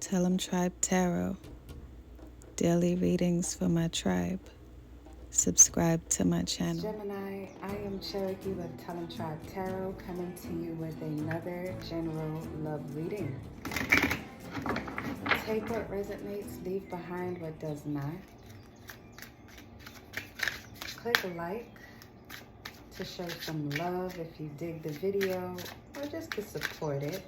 Tellemtribe Tarot, daily readings for my tribe. Subscribe to my channel. Gemini, I am Cherokee with Tellemtribe Tarot, coming to you with another general love reading. Take what resonates, leave behind what does not. Click a like to show some love if you dig the video or just to support it.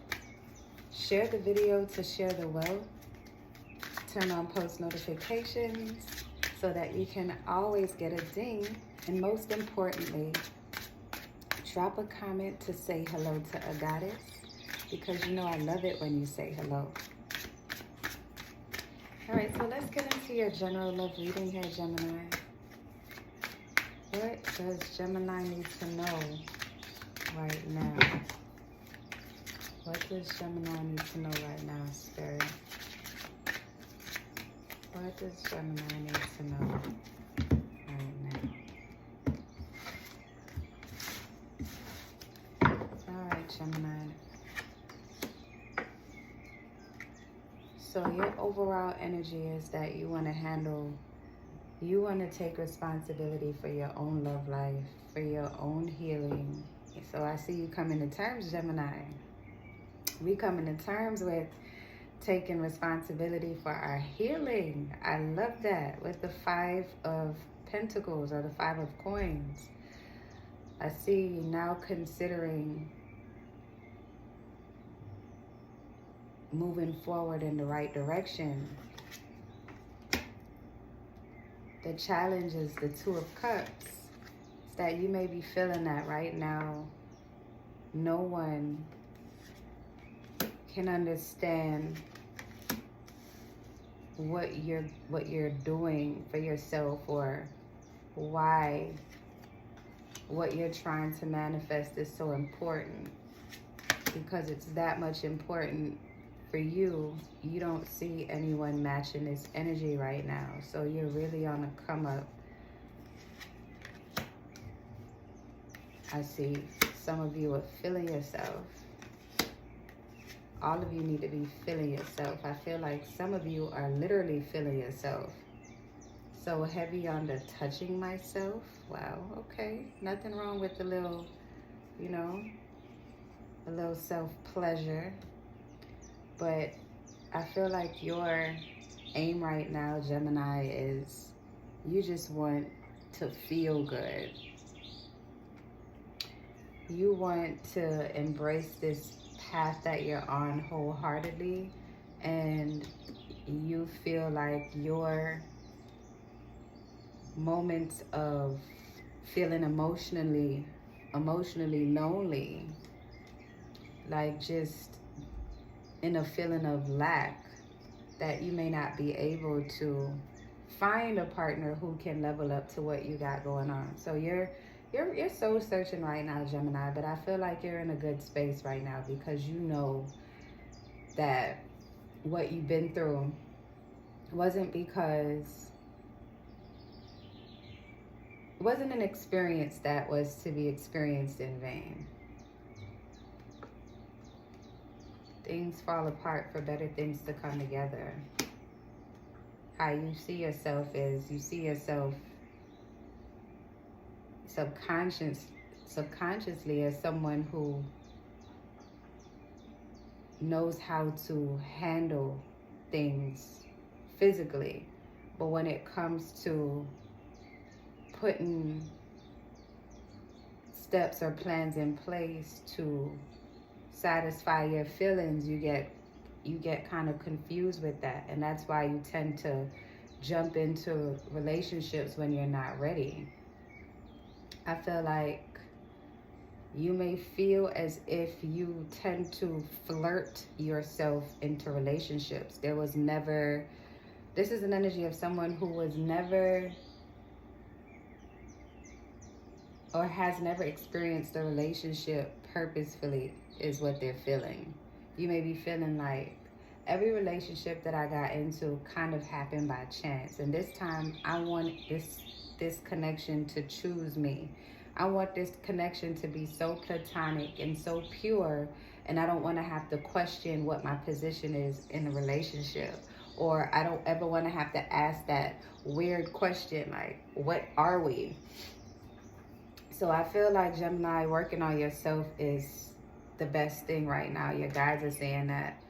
Share the video to share the wealth. Turn on post notifications so that you can always get a ding. And most importantly, drop a comment to say hello to a goddess, because you know I love it when you say hello. All right, so let's get into your general love reading here, Gemini. What does Gemini need to know right now? What does Gemini need to know right now, Spirit? What does Gemini need to know right now? All right, Gemini. So your overall energy is that you want to take responsibility for your own love life, for your own healing. So I see you coming to terms, Gemini. We coming to terms with taking responsibility for our healing. I love that. With the 5 of Pentacles or the 5 of Coins, I see you now considering moving forward in the right direction. The challenge is the 2 of Cups. It's that you may be feeling that right now. No one can understand what you're doing for yourself, or why what you're trying to manifest is so important. Because it's that much important for you, you don't see anyone matching this energy right now. So you're really on a come up. I see some of you are feeling yourself. All of you need to be feeling yourself. I feel like some of you are literally feeling yourself. So heavy on the touching myself. Wow, okay. Nothing wrong with a little, a little self-pleasure. But I feel like your aim right now, Gemini, is you just want to feel good. You want to embrace this path that you're on wholeheartedly, and you feel like your moments of feeling emotionally lonely, like just in a feeling of lack, that you may not be able to find a partner who can level up to what you got going on. So you're soul searching right now, Gemini, but I feel like you're in a good space right now, because you know that what you've been through wasn't an experience that was to be experienced in vain. Things fall apart for better things to come together. How you see yourself is, you see yourself subconsciously as someone who knows how to handle things physically. But when it comes to putting steps or plans in place to satisfy your feelings, you get kind of confused with that. And that's why you tend to jump into relationships when you're not ready. I feel like you may feel as if you tend to flirt yourself into relationships. This is an energy of someone who was never or has never experienced a relationship purposefully, is what they're feeling. You may be feeling like every relationship that I got into kind of happened by chance, and this time I want this connection to choose me. I want this connection to be so platonic and so pure and I don't want to have to question what my position is in the relationship, or I don't ever want to have to ask that weird question like, what are we? So I feel like, Gemini, working on yourself is the best thing right now. Your guides are saying that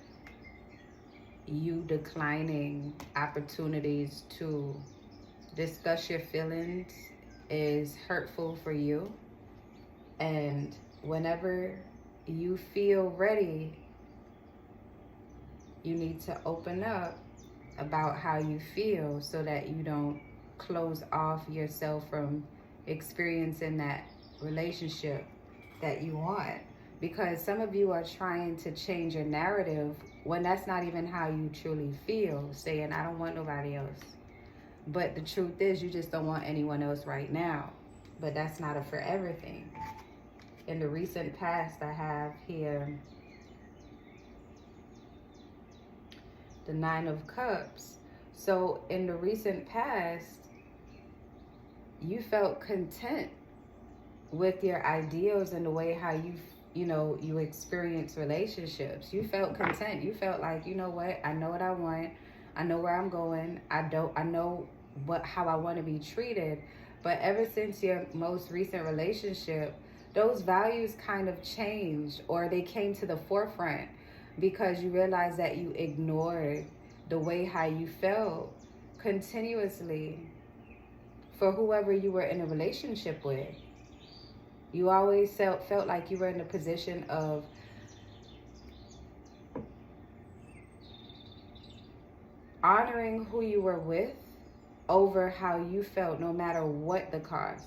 you declining opportunities to discuss your feelings is hurtful for you. And whenever you feel ready, you need to open up about how you feel so that you don't close off yourself from experiencing that relationship that you want. Because some of you are trying to change your narrative when that's not even how you truly feel, saying, I don't want nobody else. But the truth is, you just don't want anyone else right now. But that's not a forever thing. In the recent past, I have here the Nine of Cups. So in the recent past, you felt content with your ideals and the way how you experience relationships. You felt content. You felt like, you know what, I know what I want. I know where I'm going. I know how I want to be treated. But ever since your most recent relationship, those values kind of changed, or they came to the forefront because you realized that you ignored the way how you felt continuously for whoever you were in a relationship with. You always felt like you were in a position of honoring who you were with over how you felt, no matter what the cost.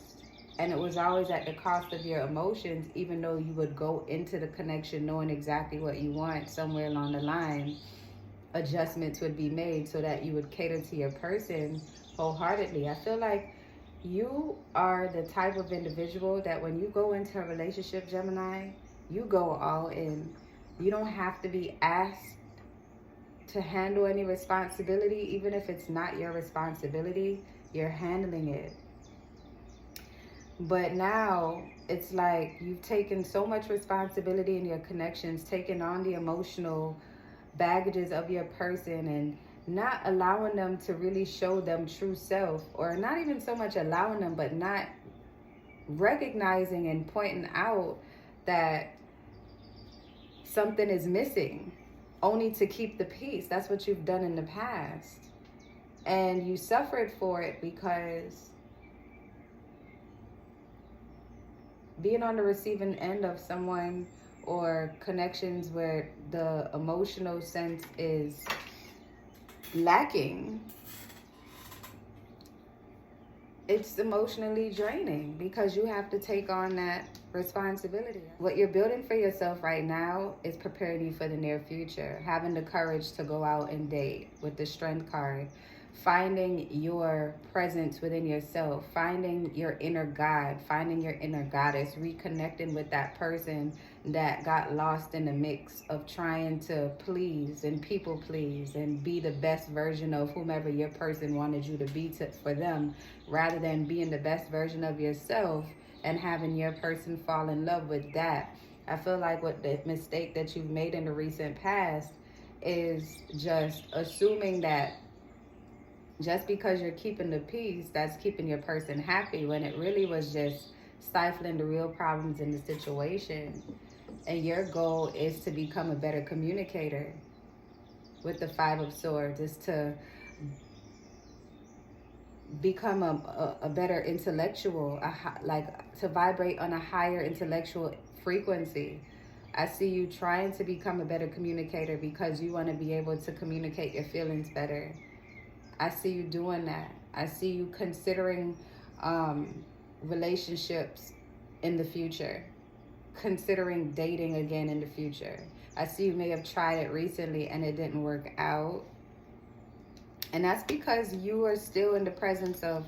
And it was always at the cost of your emotions, even though you would go into the connection knowing exactly what you want. Somewhere along the line, adjustments would be made so that you would cater to your person wholeheartedly. I feel like you are the type of individual that when you go into a relationship, Gemini, you go all in. You don't have to be asked to handle any responsibility. Even if it's not your responsibility, you're handling it. But now it's like you've taken so much responsibility in your connections, taken on the emotional baggages of your person, and not allowing them to really show them true self, or not even so much allowing them, but not recognizing and pointing out that something is missing, only to keep the peace. That's what you've done in the past. And you suffered for it because being on the receiving end of someone or connections where the emotional sense is lacking, it's emotionally draining because you have to take on that responsibility. What you're building for yourself right now is preparing you for the near future. Having the courage to go out and date with the Strength card. Finding your presence within yourself. Finding your inner God. Finding your inner goddess. Reconnecting with that person that got lost in the mix of trying to please and people please and be the best version of whomever your person wanted you to be for them, rather than being the best version of yourself and having your person fall in love with that. I feel like what the mistake that you've made in the recent past is just assuming that just because you're keeping the peace, that's keeping your person happy, when it really was just stifling the real problems in the situation. And your goal is to become a better communicator. With the Five of Swords, is to become a better intellectual, like to vibrate on a higher intellectual frequency. I see you trying to become a better communicator because you want to be able to communicate your feelings better. I see you doing that. I see you considering relationships in the future, considering dating again in the future. I see you may have tried it recently and it didn't work out. And that's because you are still in the presence of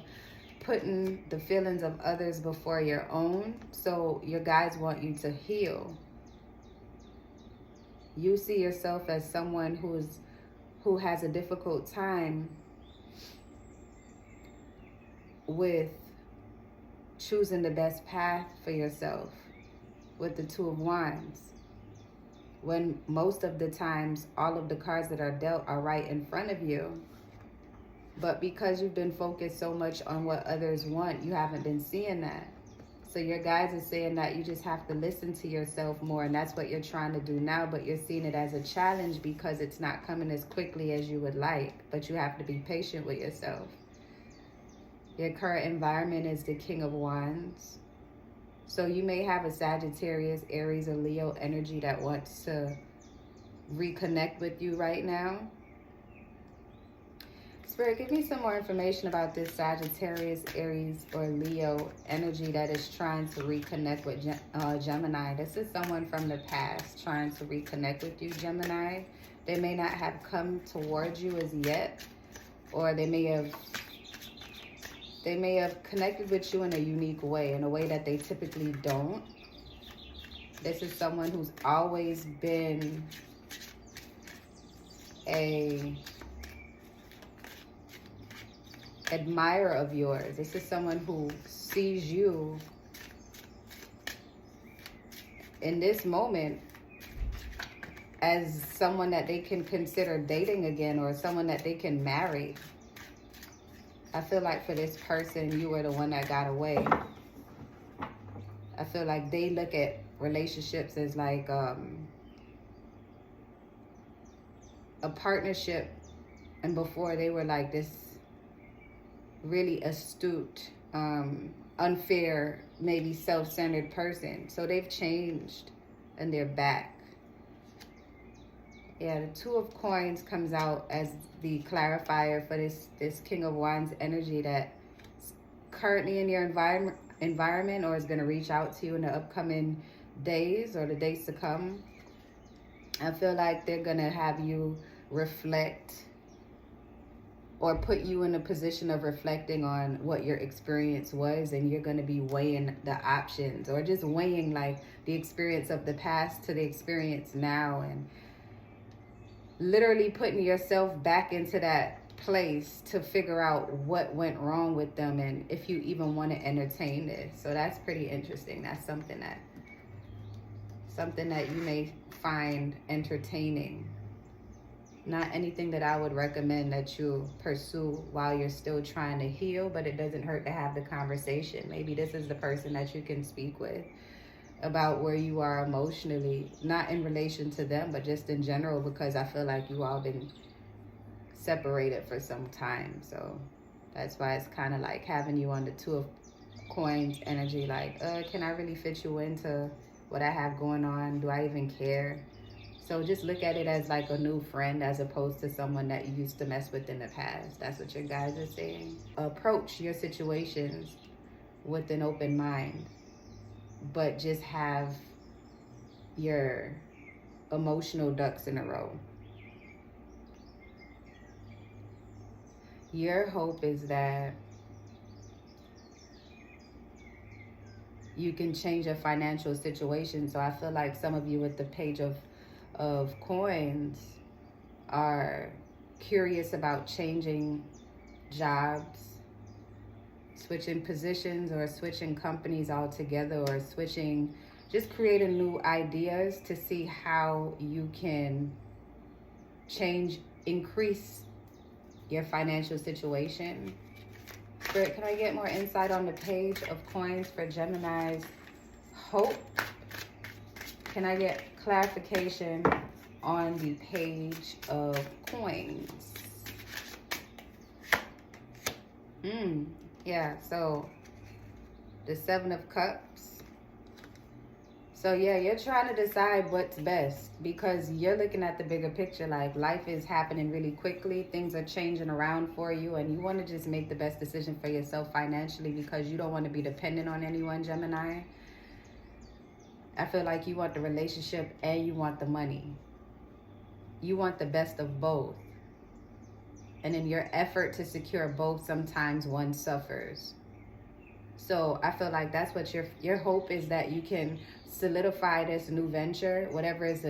putting the feelings of others before your own. So your guides want you to heal. You see yourself as someone who has a difficult time with choosing the best path for yourself, with the Two of Wands. when most of the times all of the cards that are dealt are right in front of you. But because you've been focused so much on what others want, you haven't been seeing that. So your guides are saying that you just have to listen to yourself more, and that's what you're trying to do now, but you're seeing it as a challenge because it's not coming as quickly as you would like, but you have to be patient with yourself. Your current environment is the King of Wands. So you may have a Sagittarius, Aries, or Leo energy that wants to reconnect with you right now. Spirit, give me some more information about this Sagittarius, Aries, or Leo energy that is trying to reconnect with Gemini. This is someone from the past trying to reconnect with you, Gemini. They may not have come towards you as yet, or they may have connected with you in a unique way, in a way that they typically don't. This is someone who's always been a admirer of yours. This is someone who sees you in this moment as someone that they can consider dating again, or someone that they can marry. I feel like for this person, you were the one that got away. I feel like they look at relationships as like a partnership, and before they were like this really astute, unfair, maybe self-centered person. So they've changed and they're back. Yeah, the Two of Coins comes out as the clarifier for this King of Wands energy that's currently in your environment or is going to reach out to you in the upcoming days or the days to come. I feel like they're going to have you reflect or put you in a position of reflecting on what your experience was, and you're going to be weighing the options, or just weighing like the experience of the past to the experience now, and literally putting yourself back into that place to figure out what went wrong with them and if you even want to entertain this. So that's pretty interesting. That's something that you may find entertaining. Not anything that I would recommend that you pursue while you're still trying to heal, but it doesn't hurt to have the conversation. Maybe this is the person that you can speak with about where you are emotionally, not in relation to them, but just in general, because I feel like you all been separated for some time. So that's why it's kind of like having you on the Two of Coins energy, like, can I really fit you into what I have going on? Do I even care? So just look at it as like a new friend as opposed to someone that you used to mess with in the past. That's what your guys are saying. Approach your situations with an open mind, but just have your emotional ducks in a row. Your hope is that you can change your financial situation. So I feel like some of you with the Page of Coins are curious about changing jobs, switching positions, or switching companies altogether, or just creating new ideas to see how you can increase your financial situation. Spirit, can I get more insight on the Page of Coins for Gemini's hope? Can I get clarification on the Page of Coins? Yeah, so the Seven of Cups. So yeah, you're trying to decide what's best because you're looking at the bigger picture. Like, life is happening really quickly. Things are changing around for you, and you want to just make the best decision for yourself financially because you don't want to be dependent on anyone, Gemini. I feel like you want the relationship and you want the money. You want the best of both. And in your effort to secure both, sometimes one suffers. So I feel like that's what your hope is, that you can solidify this new venture, whatever is,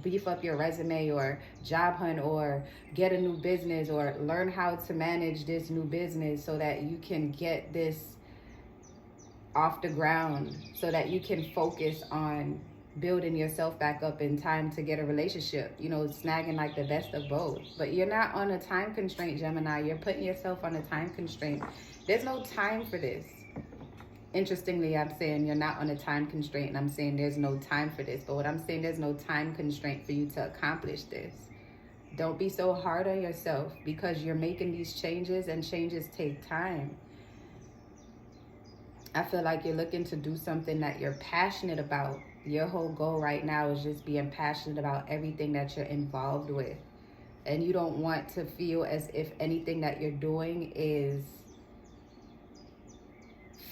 beef up your resume or job hunt or get a new business or learn how to manage this new business so that you can get this off the ground, so that you can focus on building yourself back up in time to get a relationship, you know, snagging like the best of both. But you're not on a time constraint, Gemini. You're putting yourself on a time constraint. There's no time for this. Interestingly, I'm saying you're not on a time constraint, and I'm saying there's no time for this. But what I'm saying, there's no time constraint for you to accomplish this. Don't be so hard on yourself, because you're making these changes, and changes take time. I feel like you're looking to do something that you're passionate about. Your whole goal right now is just being passionate about everything that you're involved with. And you don't want to feel as if anything that you're doing is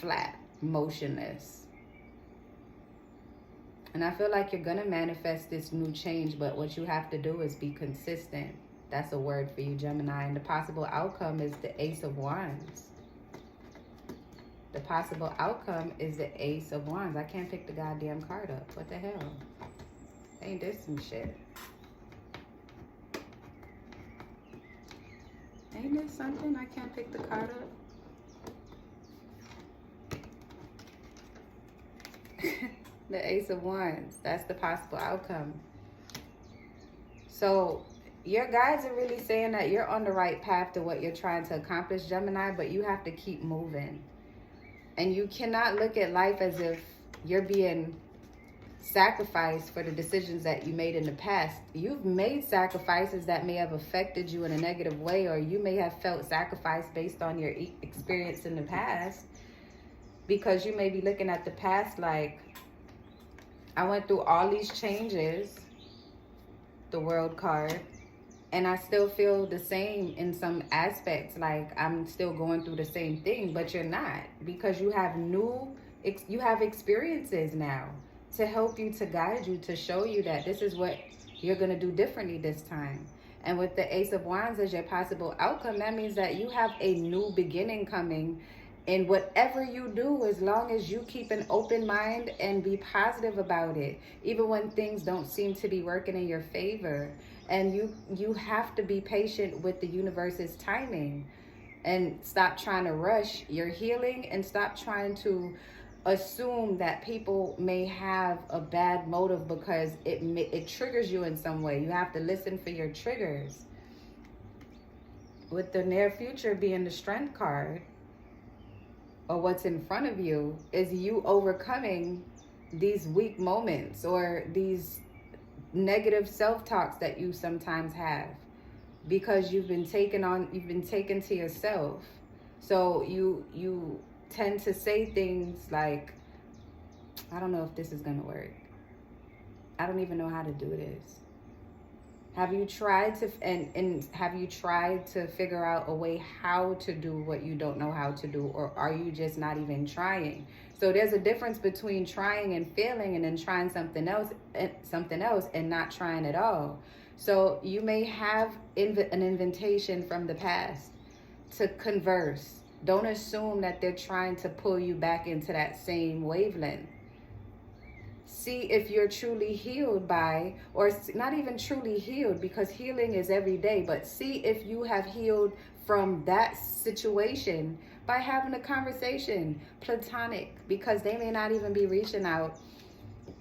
flat, motionless. And I feel like you're going to manifest this new change, but what you have to do is be consistent. That's a word for you, Gemini. And the possible outcome is the Ace of Wands. The possible outcome is the Ace of Wands. I can't pick the goddamn card up. What the hell? Ain't this some shit? Ain't this something? I can't pick the card up. The Ace of Wands. That's the possible outcome. So your guides are really saying that you're on the right path to what you're trying to accomplish, Gemini, but you have to keep moving. And you cannot look at life as if you're being sacrificed for the decisions that you made in the past. You've made sacrifices that may have affected you in a negative way, or you may have felt sacrificed based on your experience in the past, because you may be looking at the past like, I went through all these changes, the World card, and I still feel the same in some aspects. Like I'm still going through the same thing, but you're not, because you have you have experiences now to help you, to guide you, to show you that this is what you're going to do differently this time. And with the Ace of Wands as your possible outcome, that means that you have a new beginning coming in whatever you do, as long as you keep an open mind and be positive about it, even when things don't seem to be working in your favor. And you have to be patient with the universe's timing, and stop trying to rush your healing, and stop trying to assume that people may have a bad motive because it triggers you in some way. You have to listen for your triggers. With the near future being the Strength card, or what's in front of you, is you overcoming these weak moments or these negative self-talks that you sometimes have, because you've been taken to yourself. So you tend to say things like, I don't know if this is gonna work. I don't even know how to do this. Have you tried to have you tried to figure out a way how to do what you don't know how to do, or are you just not even trying? So there's a difference between trying and failing, and then trying something else and not trying at all. So you may have an invitation from the past to converse. Don't assume that they're trying to pull you back into that same wavelength. See if you're truly healed by, or not even truly healed, because healing is every day, but see if you have healed from that situation by having a conversation, platonic, because they may not even be reaching out,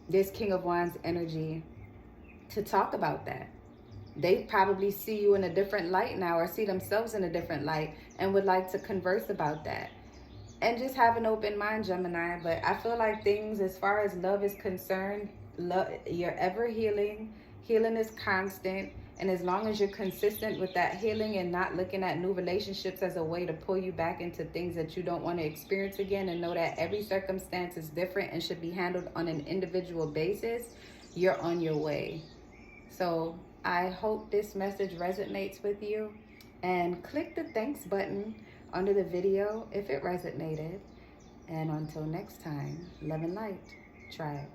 this King of Wands energy, to talk about that. They probably see you in a different light now, or see themselves in a different light, and would like to converse about that. And just have an open mind, Gemini. But I feel like things, as far as love is concerned, you're ever healing. Healing is constant. And as long as you're consistent with that healing, and not looking at new relationships as a way to pull you back into things that you don't want to experience again, and know that every circumstance is different and should be handled on an individual basis, you're on your way. So I hope this message resonates with you. And click the thanks button under the video if it resonated. And until next time, love and light, tribe.